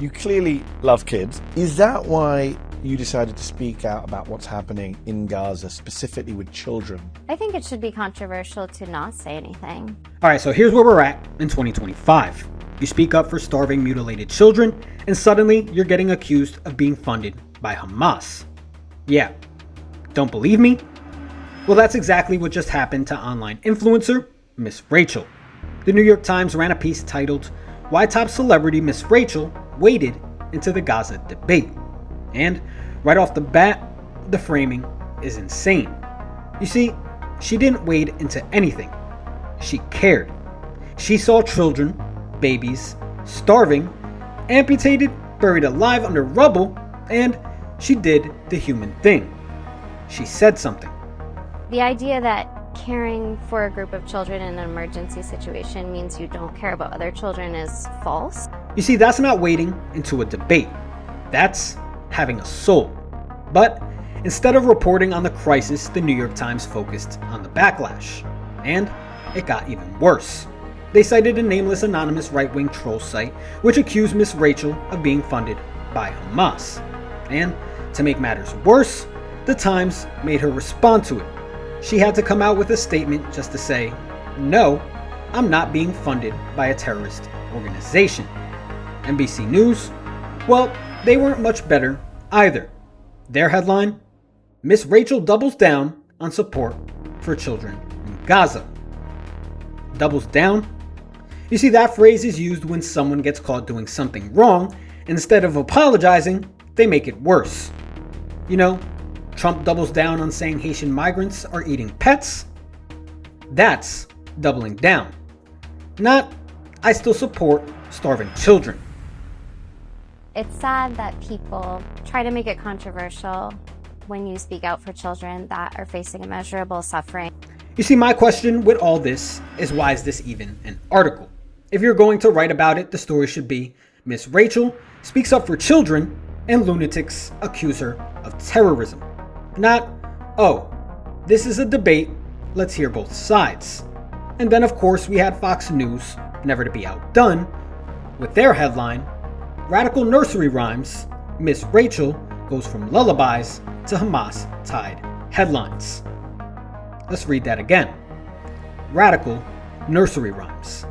You clearly love kids. Is that why you decided to speak out about what's happening in Gaza, specifically with children? I think it should be controversial to not say anything. Alright, so here's where we're at in 2025. You speak up for starving, mutilated children, and suddenly you're getting accused of being funded by Hamas. Yeah, don't believe me? Well, that's exactly what just happened to online influencer Miss Rachel. The New York Times ran a piece titled, "Why Top Celebrity Miss Rachel Waded into the Gaza Debate." And right off the bat, the framing is insane. You see, she didn't wade into anything. She cared. She saw children, babies, starving, amputated, buried alive under rubble, and she did the human thing. She said something. The idea that caring for a group of children in an emergency situation means you don't care about other children is false. You see, that's not wading into a debate. That's having a soul. But instead of reporting on the crisis, the New York Times focused on the backlash. And it got even worse. They cited a nameless anonymous right-wing troll site which accused Miss Rachel of being funded by Hamas. And to make matters worse, the Times made her respond to it. She had to come out with a statement just to say, "No, I'm not being funded by a terrorist organization." NBC News, well, they weren't much better either. Their headline, "Miss Rachel doubles down on support for children in Gaza." Doubles down? You see, that phrase is used when someone gets caught doing something wrong, and instead of apologizing, they make it worse. You know, Trump doubles down on saying Haitian migrants are eating pets. That's doubling down. Not, I still support starving children. It's sad that people try to make it controversial when you speak out for children that are facing immeasurable suffering. You see, my question with all this is, why is this even an article? If you're going to write about it, the story should be, Miss Rachel speaks up for children and lunatics accuse her of terrorism. Not, oh, this is a debate, let's hear both sides. And then of course we had Fox News, never to be outdone, with their headline, "Radical Nursery Rhymes, Miss Rachel goes from lullabies to Hamas-tied headlines." Let's read that again. Radical Nursery Rhymes.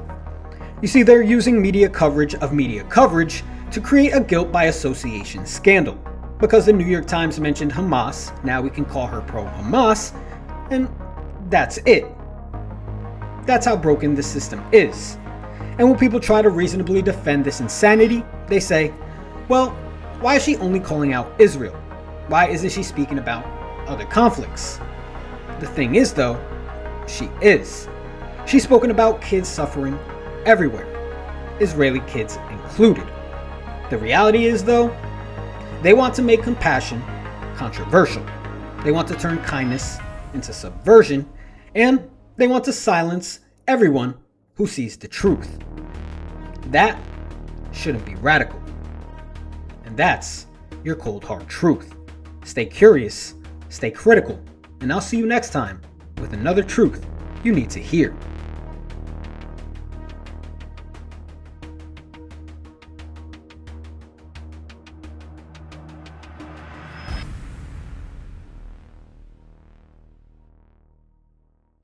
You see, they're using media coverage of media coverage to create a guilt by association scandal. Because the New York Times mentioned Hamas, now we can call her pro-Hamas, and that's it. That's how broken the system is. And when people try to reasonably defend this insanity, they say, well, why is she only calling out Israel? Why isn't she speaking about other conflicts? The thing is, though, she is. She's spoken about kids suffering everywhere, Israeli kids included. The reality is, though, they want to make compassion controversial. They want to turn kindness into subversion, and they want to silence everyone who sees the truth. That shouldn't be radical. And that's your cold hard truth. Stay curious, stay critical, and I'll see you next time with another truth you need to hear.